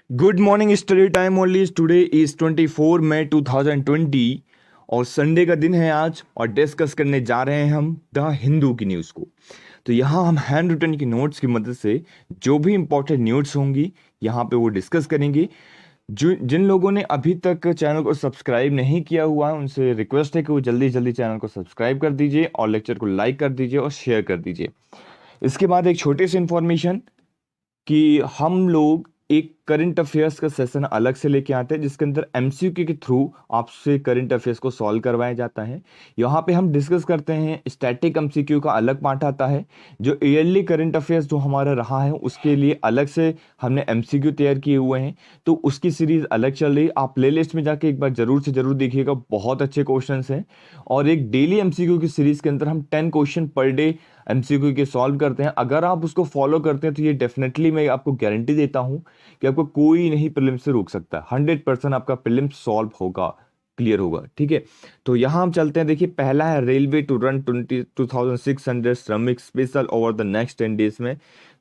Good morning. Study time only. Today is 24 मई 2020 और Sunday का दिन है आज और डिस्कस करने जा रहे हैं हम द हिंदू की न्यूज़ को। तो यहाँ हम हैंड रिटन की नोट्स की मदद से जो भी इंपॉर्टेंट न्यूज़ होंगी यहाँ पे वो डिस्कस करेंगे। जो जिन लोगों ने अभी तक चैनल को सब्सक्राइब नहीं किया हुआ है उनसे रिक्वेस्ट है कि वो जल्दी जल्दी चैनल को सब्सक्राइब कर दीजिए और लेक्चर को लाइक कर दीजिए और शेयर कर दीजिए। इसके बाद एक छोटी सी इंफॉर्मेशन कि हम लोग एक करंट अफेयर्स का सेशन अलग से लेके आते हैं जिसके अंदर एमसीक्यू के थ्रू आपसे करंट अफेयर्स को सॉल्व करवाया जाता है। यहाँ पे हम डिस्कस करते हैं। स्टैटिक एमसीक्यू का अलग पार्ट आता है। जो ईयरली करंट अफेयर्स जो हमारा रहा है उसके लिए अलग से हमने एमसीक्यू तैयार किए हुए हैं, तो उसकी सीरीज अलग चल रही है। आप प्लेलिस्ट में जाके एक बार जरूर से जरूर देखिएगा, बहुत अच्छे क्वेश्चंस हैं। और एक डेली एमसीक्यू की सीरीज के अंदर हम 10 क्वेश्चन पर डे एमसीक्यू के सॉल्व करते हैं। अगर आप उसको फॉलो करते हैं तो ये डेफिनेटली मैं आपको गारंटी देता हूं कि आपको कोई नहीं प्रीलिम्स से रोक सकता। 100% आपका प्रीलिम्स सॉल्व होगा, क्लियर होगा। ठीक है, तो यहां हम चलते हैं। देखिए, पहला है रेलवे टू रन 2600 श्रमिक special over the next 10 days में।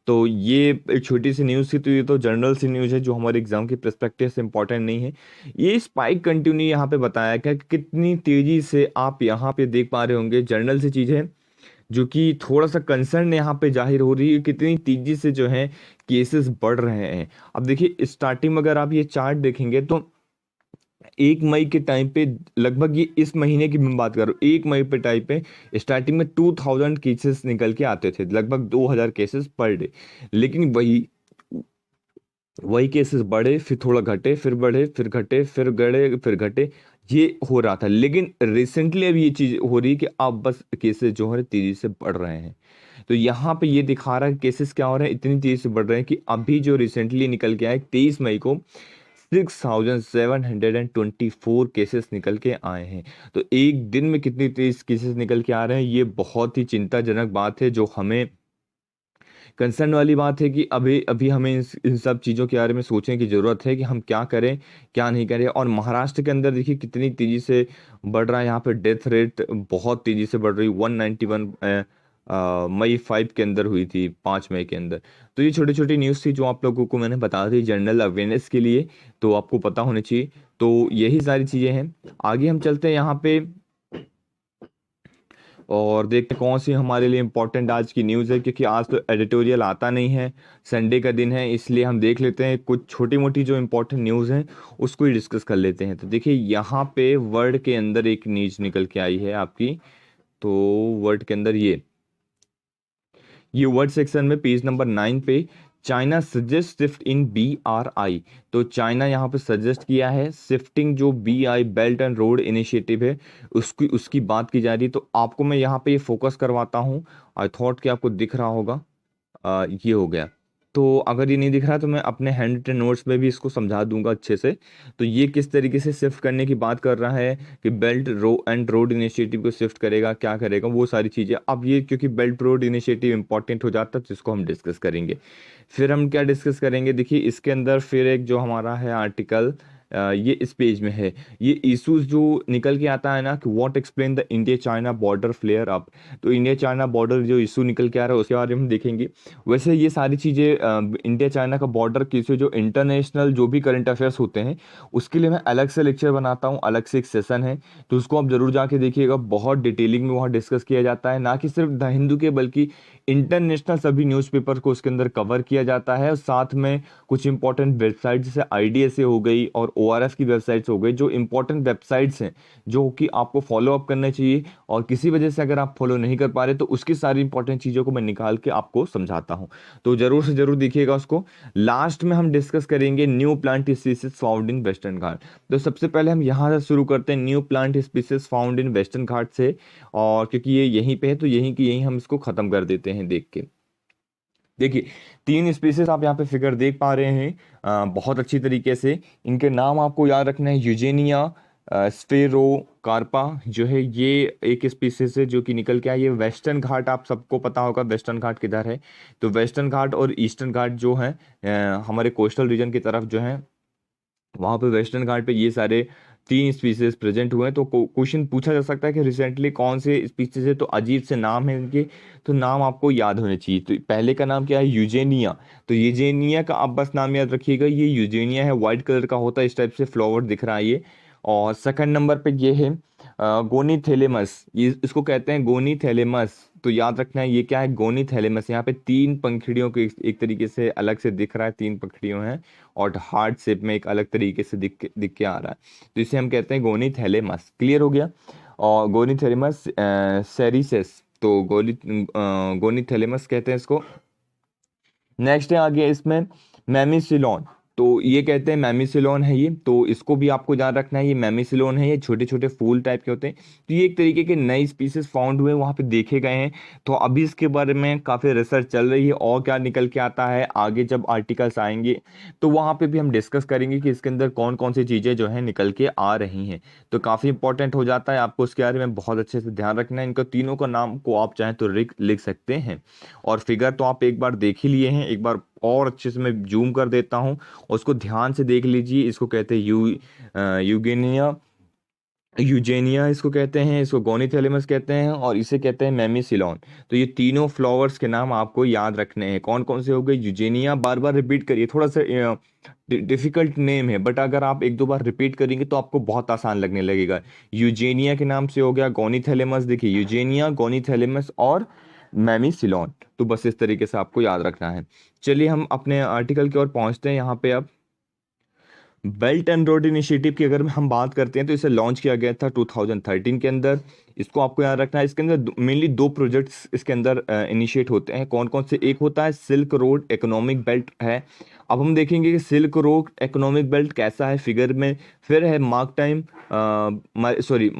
तो ये एक छोटी सी न्यूज़ थी, तो ये तो जनरल सी न्यूज़ है जो हमारे एग्जाम के परस्पेक्टिव से इंपॉर्टेंट नहीं है। ये स्पाइक कंटिन्यू यहाँ पे बताया गया कि कितनी तेजी से आप यहाँ पे देख पा रहे होंगे। जनरल सी चीज़ है जो कि थोड़ा सा कंसर्न यहाँ पे जाहिर हो रही है, कितनी तेजी से जो है केसेस बढ़ रहे हैं। अब देखिए, स्टार्टिंग में अगर आप ये चार्ट देखेंगे तो 1 मई के टाइम पे लगभग, ये इस महीने की मैं बात कर रहा हूँ, 1 मई पे टाइम पे स्टार्टिंग में 2000 केसेस निकल के आते थे, लगभग 2000 केसेस पर डे। लेकिन वही वही केसेस बढ़े, फिर थोड़ा घटे, फिर बढ़े, फिर घटे, फिर गड़े, फिर घटे, ये हो रहा था। लेकिन रिसेंटली अब ये चीज हो रही है कि अब बस केसेस जो है तेजी से बढ़ रहे हैं। तो यहाँ पे ये दिखा रहा है केसेस क्या हो रहे हैं, इतनी तेजी से बढ़ रहे हैं कि अभी जो रिसेंटली निकल के आए 23 मई को 6724 केसेस निकल के आए हैं। तो एक दिन में कितनी तेज केसेस निकल के आ रहे हैं, ये बहुत ही चिंताजनक बात है। जो हमें कंसर्न वाली बात है कि अभी अभी हमें इन सब चीज़ों के बारे में सोचने की ज़रूरत है कि हम क्या करें क्या नहीं करें। और महाराष्ट्र के अंदर देखिए कितनी तेज़ी से बढ़ रहा है। यहाँ पे डेथ रेट बहुत तेज़ी से बढ़ रही, 191 मई 5 के अंदर हुई थी, 5 मई के अंदर। तो ये छोटी छोटी न्यूज़ थी जो आप लोगों को मैंने बता दी जनरल अवेयरनेस के लिए, तो आपको पता होनी चाहिए। तो यही सारी चीज़ें हैं। आगे हम चलते हैं यहाँ पे और देखते हैं कौन सी हमारे लिए इम्पोर्टेंट आज की न्यूज़ है, क्योंकि आज तो एडिटोरियल आता नहीं है, संडे का दिन है, इसलिए हम देख लेते हैं कुछ छोटी मोटी जो इम्पोर्टेंट न्यूज़ हैं उसको ही डिस्कस कर लेते हैं। तो देखिए, यहाँ पे वर्ड के अंदर एक न्यूज़ निकल के आई है आपकी। तो वर्ड के अंदर ये वर्ड सेक्शन में पेज नंबर 9 पे China suggest shift in BRI। तो चाइना यहाँ पे सजेस्ट किया है शिफ्टिंग, जो BI belt and road initiative है उसकी उसकी बात की जा रही है। तो आपको मैं यहाँ पे ये फोकस करवाता हूँ। आई थॉट कि आपको दिख रहा होगा। ये हो गया। तो अगर ये नहीं दिख रहा तो मैं अपने हैंड रिटन नोट्स में भी इसको समझा दूंगा अच्छे से। तो ये किस तरीके से शिफ्ट करने की बात कर रहा है कि बेल्ट एंड रोड इनिशिएटिव को शिफ्ट करेगा, क्या करेगा, वो सारी चीज़ें। अब ये क्योंकि बेल्ट रोड इनिशिएटिव इंपॉर्टेंट हो जाता है तो इसको हम डिस्कस करेंगे। फिर हम क्या डिस्कस करेंगे, देखिए इसके अंदर फिर एक जो हमारा है आर्टिकल, ये इस पेज में है। ये इश्यूज जो निकल के आता है ना कि what explain the India China border flare up. तो इंडिया चाइना बॉर्डर जो इशू निकल के आ रहा है उसके बारे में हम देखेंगे। वैसे ये सारी चीज़ें इंडिया चाइना का बॉर्डर के इशू, जो इंटरनेशनल जो भी करंट अफेयर्स होते हैं उसके लिए मैं अलग से लेक्चर बनाता हूँ, अलग से एक सेशन है, तो उसको आप जरूर जाके देखिएगा। बहुत डिटेलिंग में वहाँ डिस्कस किया जाता है, ना कि सिर्फ द हिंदू के बल्कि इंटरनेशनल सभी न्यूज़पेपर को उसके अंदर कवर किया जाता है। और साथ में कुछ इंपॉर्टेंट वेबसाइट जैसे IDSA हो गई और ORF की वेबसाइट्स हो गई, जो इंपॉर्टेंट वेबसाइट्स हैं जो कि आपको फॉलो अप करना चाहिए। और किसी वजह से अगर आप फॉलो नहीं कर पा रहे तो उसकी सारी इंपॉर्टेंट चीज़ों को मैं निकाल के आपको समझाता हूँ। तो जरूर से जरूर देखिएगा उसको। लास्ट में हम डिस्कस करेंगे new plant species found in Western Ghat. तो सबसे पहले हम यहाँ से शुरू करते हैं, new plant species found in Western Ghat से। और क्योंकि ये यहीं पे है तो यहीं की यहीं हम इसको खत्म कर देते हैं देख के। देखिए, 3 स्पीसीज आप यहाँ पे फिगर देख पा रहे हैं बहुत अच्छी तरीके से। इनके नाम आपको याद रखना है, यूजेनिया स्फेरोकार्पा जो है ये एक स्पीसीज है जो कि निकल के आई। ये वेस्टर्न घाट, आप सबको पता होगा वेस्टर्न घाट किधर है। तो वेस्टर्न घाट और ईस्टर्न घाट जो है हमारे कोस्टल रीजन की तरफ जो है, वहाँ पे वेस्टर्न घाट पे ये सारे 3 स्पीसीज प्रेजेंट हुए हैं। तो क्वेश्चन पूछा जा सकता है कि रिसेंटली कौन से स्पीसीज है, तो अजीब से नाम है इनके, तो नाम आपको याद होने चाहिए। तो पहले का नाम क्या है, यूजेनिया। तो यूजेनिया का आप बस नाम याद रखिएगा, ये यूजेनिया है, व्हाइट कलर का होता है, इस टाइप से फ्लावर दिख रहा है ये। और सेकंड नंबर पे ये है गोनीथेलेमस, ये इसको कहते हैं गोनीथेलेमस। तो याद रखना है ये क्या है, गोनीथेलेमस। यहाँ पे 3 पंखुड़ियों के एक तरीके से अलग से दिख रहा है, 3 पंखुड़ियों हैं, और हार्ट शेप में एक अलग तरीके से दिख के आ रहा है। तो इसे हम कहते हैं गोनीथेलेमस। क्लियर हो गया। और गोनीथेलेमस सेरिसेस, तो गोनीथेलेमस कहते हैं इसको। नेक्स्ट है आगे इसमें मैमिसिलोन। तो ये कहते हैं मैमिसिलोन है ये, तो इसको भी आपको याद रखना है, ये मैमिसिलोन है, ये छोटे छोटे फूल टाइप के होते हैं। तो ये एक तरीके के नए स्पीसीज फाउंड हुए वहाँ पे देखे गए हैं। तो अभी इसके बारे में काफ़ी रिसर्च चल रही है, और क्या निकल के आता है आगे जब आर्टिकल्स आएंगे तो वहाँ पे भी हम डिस्कस करेंगे कि इसके अंदर कौन कौन सी चीज़ें जो है निकल के आ रही हैं। तो काफ़ी इंपॉर्टेंट हो जाता है, आपको उसके बारे में बहुत अच्छे से ध्यान रखना है। इनका तीनों का नाम को आप चाहें तो लिख सकते हैं। और फिगर तो आप एक बार देख ही लिए हैं, एक बार और अच्छे से मैं जूम कर देता हूं, उसको ध्यान से देख लीजिए। इसको कहते हैं यूगेनिया, यूजेनिया इसको कहते हैं, इसको गोनीथेलेमस कहते हैं, और इसे कहते हैं मैमिसिलोन। तो ये तीनों फ्लावर्स के नाम आपको याद रखने हैं। कौन कौन से हो गए, यूजेनिया, बार बार रिपीट करिए, थोड़ा सा डिफिकल्ट नेम है, बट अगर आप एक दो बार रिपीट करेंगे तो आपको बहुत आसान लगने लगेगा। यूजेनिया के नाम से हो गया, गोनीथेलेमस, देखिए यूजेनिया, गोनीथेलेमस और मैमिसिलोन। तो बस इस तरीके से आपको याद रखना है। चलिए हम अपने आर्टिकल की ओर पहुंचते हैं। यहाँ पे अब बेल्ट एंड रोड इनिशिएटिव की अगर हम बात करते हैं तो इसे लॉन्च किया गया था 2013 के अंदर। इसको आपको याद रखना है। इसके अंदर मेनली 2 प्रोजेक्ट्स इसके अंदर इनिशिएट होते हैं। कौन कौन से, एक होता है सिल्क रोड इकोनॉमिक बेल्ट है। अब हम देखेंगे कि सिल्क रोड इकोनॉमिक बेल्ट कैसा है फिगर में। फिर है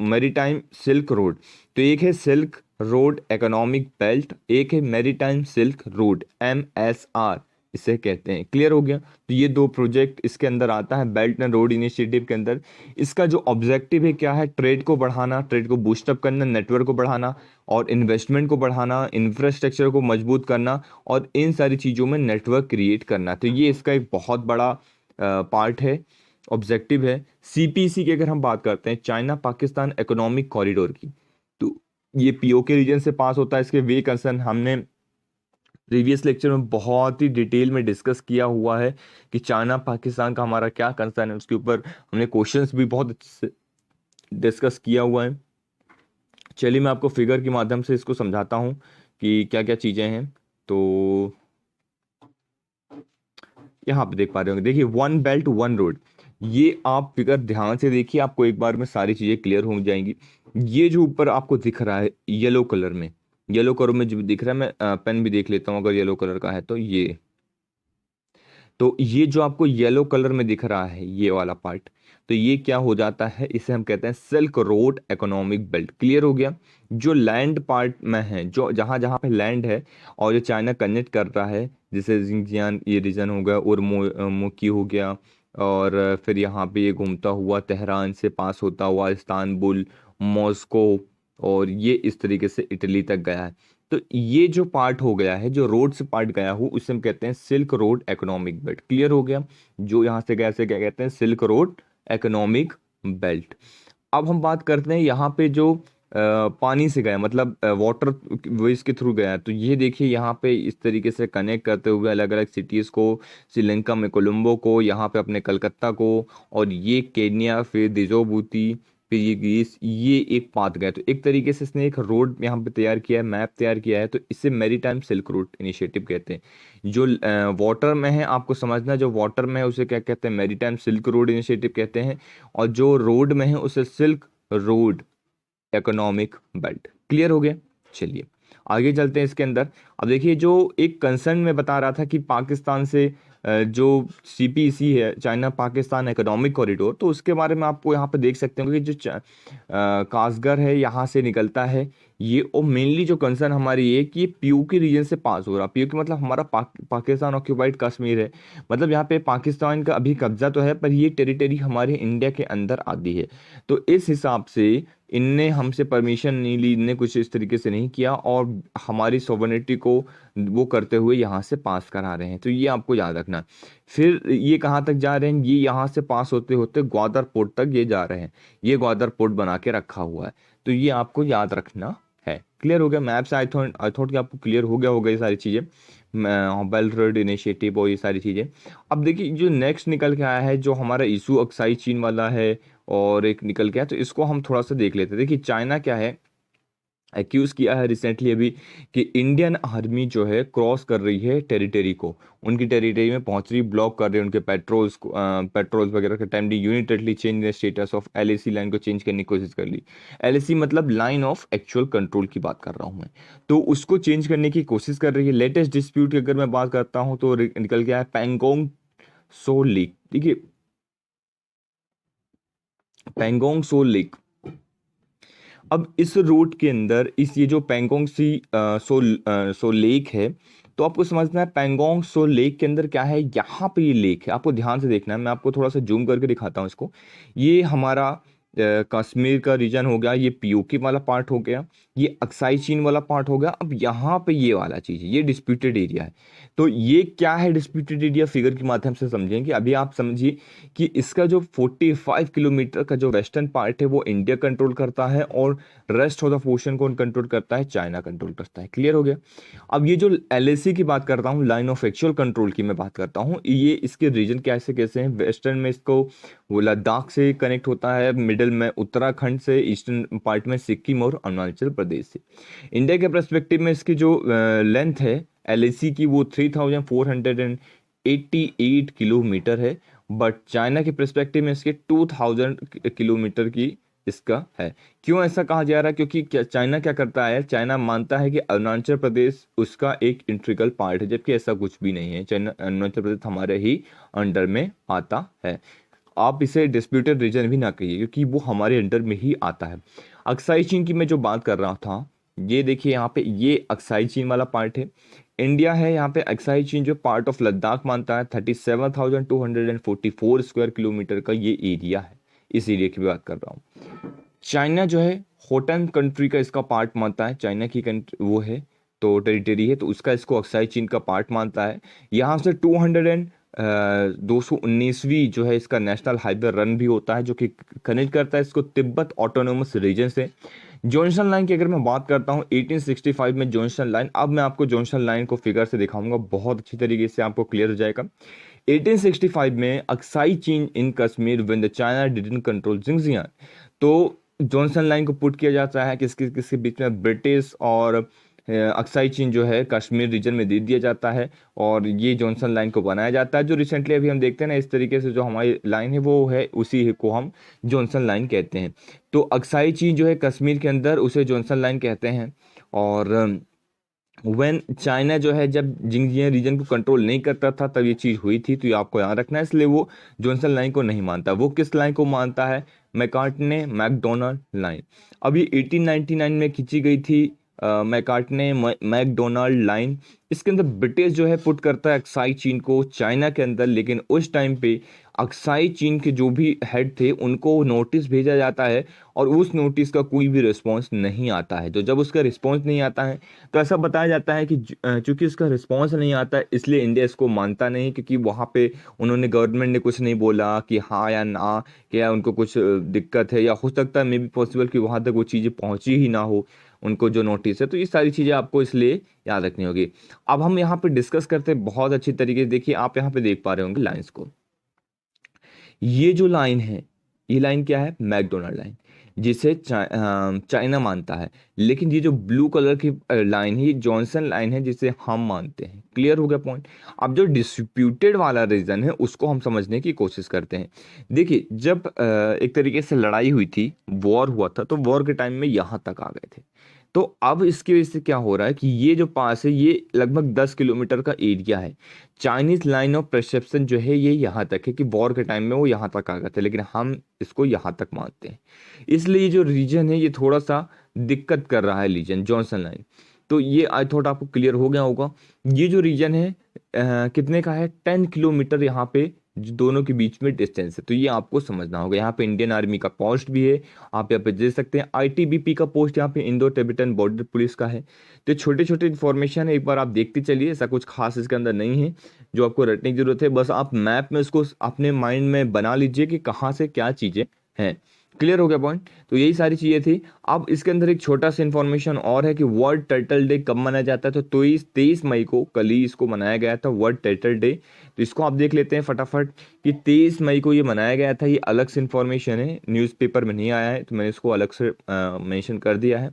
मैरीटाइम सिल्क रोड। तो एक है सिल्क रोड इकोनॉमिक बेल्ट, एक है मैरीटाइम सिल्क रोड, MSR इसे कहते हैं। क्लियर हो गया। तो ये 2 प्रोजेक्ट इसके अंदर आता है बेल्ट एंड रोड इनिशिएटिव के अंदर। इसका जो ऑब्जेक्टिव है क्या है, ट्रेड को बढ़ाना, ट्रेड को बूस्टअप करना, नेटवर्क को बढ़ाना, और इन्वेस्टमेंट को बढ़ाना, इंफ्रास्ट्रक्चर को मजबूत करना, और इन सारी चीज़ों में नेटवर्क क्रिएट करना। तो ये इसका एक बहुत बड़ा पार्ट है, ऑब्जेक्टिव है। CPEC की अगर हम बात करते हैं, चाइना पाकिस्तान इकोनॉमिक कॉरिडोर की, तो ये POK रीजन से पास होता है। इसके वे कंसर्न हमने प्रीवियस लेक्चर में बहुत ही डिटेल में डिस्कस किया हुआ है कि चाइना पाकिस्तान का हमारा क्या कंसर्न है। उसके ऊपर हमने क्वेश्चंस भी बहुत अच्छे से डिस्कस किया हुआ है। चलिए मैं आपको फिगर के माध्यम से इसको समझाता हूँ कि क्या क्या चीज़ें हैं। तो यहाँ पे देख पा रहे होंगे, देखिए 1 बेल्ट 1 रोड। ये आप फिगर ध्यान से देखिए, आपको एक बार में सारी चीज़ें क्लियर हो जाएंगी। ये जो ऊपर आपको दिख रहा है येलो कलर में, येलो कलर में जो दिख रहा है, मैं पेन भी देख लेता हूँ अगर येलो कलर का है तो ये जो आपको येलो कलर में दिख रहा है ये वाला पार्ट, तो ये क्या हो जाता है, इसे हम कहते हैं silk road economic belt. Clear हो गया। जो लैंड पार्ट में है, जो जहाँ जहाँ पे लैंड है और जो चाइना कनेक्ट कर रहा है, जैसे जिंगजियान ये रीजन हो गया, और मोकी हो गया, और फिर यहाँ पे ये घूमता हुआ तेहरान से पास होता हुआ इस्तांबुल, मॉस्को, और ये इस तरीके से इटली तक गया है। तो ये जो पार्ट हो गया है, जो रोड से पार्ट गया हो, उसे हम कहते हैं silk road economic belt. Clear हो गया। जो यहाँ से गया से क्या कहते हैं, सिल्क रोड इकोनॉमिक बेल्ट। अब हम बात करते हैं यहाँ पे जो पानी से गया, मतलब वाटर वेज के थ्रू गया। तो ये देखिए यहाँ पे इस तरीके से कनेक्ट करते हुए अलग अलग सिटीज़ को, श्रीलंका में कोलंबो को, यहाँ पे अपने कलकत्ता को, और ये केन्या, फिर दिजोबूती, फिर ये ग्रीस, ये एक पाथ गया। तो एक तरीके से इसने एक रोड यहाँ पे तैयार किया है, मैप तैयार किया है। तो इसे मैरीटाइम सिल्क रूट इनिशिएटिव कहते हैं। जो वाटर में है, आपको समझना, जो वाटर में है उसे क्या कहते हैं, मैरीटाइम सिल्क रोड इनिशिएटिव कहते हैं, और जो रोड में है उसे silk road economic belt. Clear हो गया। चलिए आगे चलते हैं इसके अंदर। अब देखिए, जो एक कंसर्न में बता रहा था कि पाकिस्तान से जो CPEC है, चाइना पाकिस्तान इकोनॉमिक कॉरिडोर, तो उसके बारे में आपको यहाँ पे देख सकते हो कि जो कासगर है यहाँ से निकलता है ये। और मेनली जो कंसर्न हमारी ये कि ये POK रीजन से पास हो रहा। POK मतलब हमारा पाकिस्तान ऑक्यूपाइड कश्मीर है, मतलब यहाँ पे पाकिस्तान का अभी कब्जा तो है, पर ये टेरिटरी हमारे इंडिया के अंदर आती है। तो इस हिसाब से इनने हमसे परमिशन नहीं ली, इनने कुछ इस तरीके से नहीं किया, और हमारी सॉवरेनिटी को वो करते हुए यहाँ से पास करा रहे हैं, तो ये आपको याद रखना। फिर ये कहाँ तक जा रहे हैं, ये यहाँ से पास होते होते ग्वादर पोर्ट तक ये जा रहे हैं, ये ग्वादर पोर्ट बना के रखा हुआ है, तो ये आपको याद रखना है। क्लियर हो गया मैप से? आई थॉट कि आपको क्लियर हो गया होगा ये सारी चीज़ें, बेल्ट रोड इनिशिएटिव और ये सारी चीज़ें। अब देखिए जो नेक्स्ट निकल के आया है, जो हमारा इशू अक्साई चीन वाला है और एक निकल के आया, तो इसको हम थोड़ा सा देख लेते हैं। देखिए चाइना क्या है, एक्यूज़ किया है रिसेंटली अभी कि इंडियन आर्मी जो है क्रॉस कर रही है टेरिटरी को, उनकी टेरिटरी में पहुंच रही, ब्लॉक कर रही है उनके पेट्रोल्स को, पेट्रोल्स वगैरह के time unilaterally change the status of LAC line को चेंज करने की कोशिश कर ली। एलएसी मतलब लाइन ऑफ एक्चुअल कंट्रोल की बात कर रहा हूँ मैं, तो उसको चेंज करने की कोशिश कर रही है। लेटेस्ट डिस्प्यूट की अगर मैं बात करता हूँ तो निकल गया है पैंगोंग सो लेक। देखिए पैंगोंग सो लेक, अब इस रूट के अंदर इस ये जो पैंगोंग सो लेक है, तो आपको समझना है पैंगोंग सो लेक के अंदर क्या है, यहाँ पे ये लेक है, आपको ध्यान से देखना है। मैं आपको थोड़ा सा जूम करके दिखाता हूँ इसको। ये हमारा कश्मीर का रीजन हो गया, ये पीओके वाला पार्ट हो गया, ये अक्साई चीन वाला पार्ट हो गया। अब यहाँ पे ये वाला चीज़ है, ये डिस्प्यूटेड एरिया है। तो ये क्या है डिस्प्यूटेड एरिया, फिगर के माध्यम से समझेंगे। अभी आप समझिए कि इसका जो 45 किलोमीटर का जो वेस्टर्न पार्ट है वो इंडिया कंट्रोल करता है, और रेस्ट ऑफ द पोर्शन कौन कंट्रोल करता है, चाइना कंट्रोल करता है। क्लियर हो गया? अब ये जो एलएसी की बात करता हूँ, लाइन ऑफ एक्चुअल कंट्रोल की मैं बात करता हूँ, ये इसके रीजन कैसे कैसे हैं। वेस्टर्न में इसको वो लद्दाख से कनेक्ट होता है, मिडिल में उत्तराखंड से, ईस्टर्न पार्ट में सिक्किम और अरुणाचल प्रदेश से। इंडिया के पर्सपेक्टिव में इसकी जो लेंथ है एलएसी की वो 3488 किलोमीटर है, बट चाइना के पर्सपेक्टिव में इसके 2000 किलोमीटर की इसका है। क्यों ऐसा कहा जा रहा है? क्योंकि चाइना क्या करता है, चाइना मानता है कि अरुणाचल प्रदेश उसका एक इंट्रिकल पार्ट है, जबकि ऐसा कुछ भी नहीं है। चाइना अरुणाचल प्रदेश हमारे ही अंडर में आता है। आप इसे डिस्प्यूटेड रीजन भी ना कहिए, क्योंकि वो हमारे अंडर में ही आता है। अक्साई चीन की मैं जो बात कर रहा था, ये देखिए यहाँ पे ये अक्साई चीन वाला पार्ट है, इंडिया है यहाँ पे। अक्साई चीन जो पार्ट ऑफ लद्दाख मानता है, 37,244 स्क्वायर किलोमीटर का ये एरिया है, इस एरिया की बात कर रहा हूँ। चाइना जो है होटन कंट्री का इसका पार्ट मानता है, चाइना की कंट्री वो है, तो टेरिटरी है, तो उसका इसको अक्साई चीन का पार्ट मानता है। यहाँ से 219वीं जो है इसका नेशनल हाईवे रन भी होता है, जो कि कनेक्ट करता है इसको तिब्बत ऑटोनोमस रीजन से। जॉनसन लाइन की अगर मैं बात करता हूँ 1865 में जॉनसन लाइन, अब मैं आपको जॉनसन लाइन को फिगर से दिखाऊंगा, बहुत अच्छी तरीके से आपको क्लियर हो जाएगा। 1865 में Aksai Chin in Kashmir when the China didn't control Xinjiang, तो जॉनसन लाइन को पुट किया जाता है किसके किसके बीच में, ब्रिटिश और अक्साई चीन जो है कश्मीर रीजन में दे दिया जाता है, और ये जॉनसन लाइन को बनाया जाता है। जो रिसेंटली अभी हम देखते हैं ना, इस तरीके से जो हमारी लाइन है वो है, उसी को हम जॉनसन लाइन कहते हैं। तो अक्साई चीन जो है कश्मीर के अंदर, उसे जॉनसन लाइन कहते हैं। और व्हेन चाइना जो है जब जिंगजियांग रीजन को कंट्रोल नहीं करता था तब ये चीज़ हुई थी, तो ये आपको याद रखना है। इसलिए वो जॉनसन लाइन को नहीं मानता। वो किस लाइन को मानता है, मैकार्टने मैकडोनाल्ड लाइन। अब ये 1899 में खींची गई थी मैकार्टने मैकडोनाल्ड लाइन। इसके अंदर ब्रिटिश जो है पुट करता है अक्साई चीन को चाइना के अंदर, लेकिन उस टाइम पे अक्साई चीन के जो भी हेड थे उनको नोटिस भेजा जाता है, और उस नोटिस का कोई भी रिस्पांस नहीं आता है। तो जब उसका रिस्पांस नहीं आता है तो ऐसा बताया जाता है कि चूंकि उसका रिस्पांस नहीं आता है इसलिए इंडिया इसको मानता नहीं, क्योंकि वहाँ पे उन्होंने, गवर्नमेंट ने कुछ नहीं बोला कि हाँ या ना, क्या उनको कुछ दिक्कत है, या हो सकता है मे बी पॉसिबल कि वहाँ तक वो चीज़ें पहुँची ही ना हो, उनको जो नोटिस है। तो ये सारी चीज़ें आपको इसलिए याद रखनी होगी। अब हम यहाँ पे डिस्कस करते हैं बहुत अच्छी तरीके से। देखिए आप यहाँ पे देख पा रहे होंगे लाइंस को, ये जो लाइन है, ये लाइन क्या है, मैकडोनाल्ड लाइन, जिसे चाइना मानता है। लेकिन ये जो ब्लू कलर की लाइन है, ये जॉनसन लाइन है, जिसे हम मानते हैं। क्लियर हो गया पॉइंट? अब जो डिस्प्यूटेड वाला रीजन है उसको हम समझने की कोशिश करते हैं। देखिए जब एक तरीके से लड़ाई हुई थी, वॉर हुआ था, तो वॉर के टाइम में यहाँ तक आ गए थे। तो अब इसकी वजह से क्या हो रहा है कि ये जो पास है ये लगभग 10 किलोमीटर का एरिया है। चाइनीज लाइन ऑफ परसेप्शन जो है ये यहाँ तक है, कि वॉर के टाइम में वो यहाँ तक आ गए थे, लेकिन हम इसको यहाँ तक मानते हैं। इसलिए ये जो रीजन है ये थोड़ा सा दिक्कत कर रहा है, रीजन जॉनसन लाइन। तो ये आई थॉट आपको क्लियर हो गया होगा। ये जो रीजन है कितने का है, 10 किलोमीटर यहाँ पे जो दोनों के बीच में डिस्टेंस है, तो ये आपको समझना होगा। यहाँ पे इंडियन आर्मी का पोस्ट भी है, आप यहाँ पे देख सकते हैं। आईटीबीपी का पोस्ट यहाँ पे इंडो टिबेटन बॉर्डर पुलिस का है। तो छोटे छोटे इन्फॉर्मेशन है, एक बार आप देखते चलिए, ऐसा कुछ खास इसके अंदर नहीं है जो आपको रटने की जरूरत है। बस आप मैप में उसको अपने माइंड में बना लीजिए कि कहाँ से क्या चीज़ें हैं। क्लियर हो गया पॉइंट? तो यही सारी चीज़ें थी। अब इसके अंदर एक छोटा सा इन्फॉर्मेशन और है कि वर्ल्ड टर्टल डे कब मनाया जाता है। तो 23 मई को, कल ही इसको मनाया गया था, वर्ल्ड टर्टल डे। तो इसको आप देख लेते हैं फटाफट कि 23 मई को ये मनाया गया था। ये अलग से इन्फॉर्मेशन है, न्यूज़पेपर में नहीं आया है, तो मैंने इसको अलग से मेंशन कर दिया है।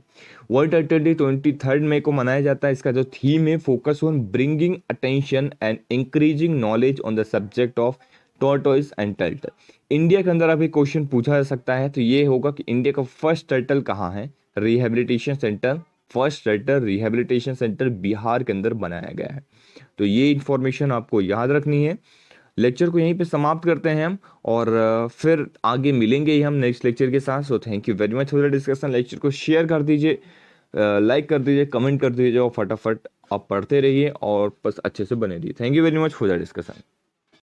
वर्ल्ड टर्टल डे 23 मई को मनाया जाता है। इसका जो थीम है, focus on bringing attention and increasing knowledge on the subject of tortoise and turtle. India के अंदर अभी क्वेश्चन पूछा जा सकता है, तो ये होगा कि इंडिया का फर्स्ट टर्टल कहाँ है। Rehabilitation centre, first turtle rehabilitation centre Bihar के अंदर बनाया गया है। तो ये इन्फॉर्मेशन आपको याद रखनी है। लेक्चर को यहीं पे समाप्त करते हैं हम, और फिर आगे मिलेंगे ही हम नेक्स्ट लेक्चर के साथ। So thank you very much for the discussion. Lecture को शेयर कर दीजिए, लाइक कर दीजिए, कमेंट कर दीजिए, और फटाफट आप पढ़ते रहिए और बस अच्छे से बने रहिए। Thank you very much for the discussion.